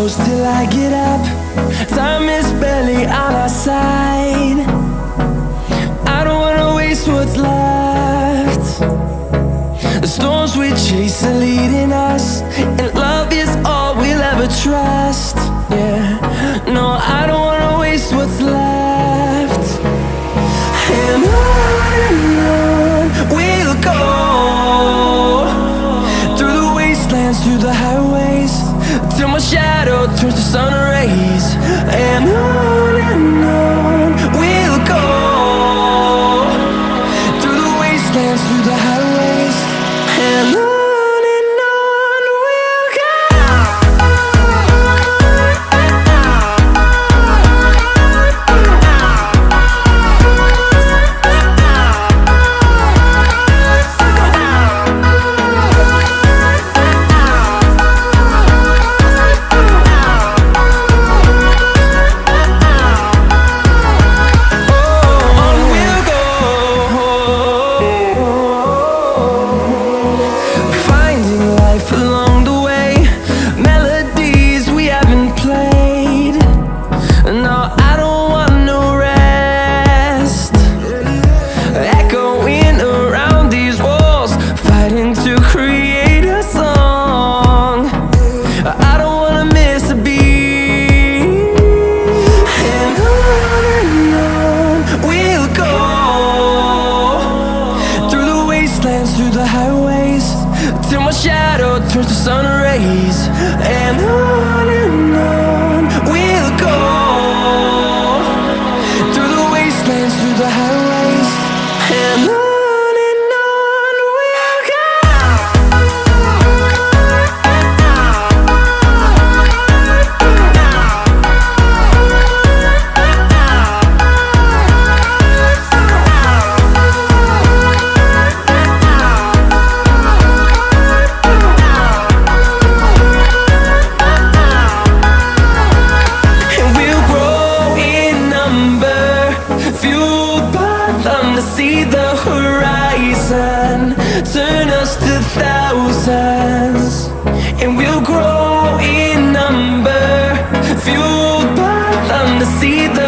close till I get up. Time is barely on our side. I don't wanna waste what's left. The storms we chase are leading us, and love is all we'll ever trust. Yeah, no, I don't wanna waste what's left. And on we'll go, through the wastelands, through the highways, till my shadow turns to sun rays. And on we'll go, through the wastelands, through the highways, and on. Through the highways, till my shadow turns to sun rays. And on we'll go, through the wastelands, through the highways, and on. See the horizon turn us to thousands, and we'll grow in number, fueled by them to see the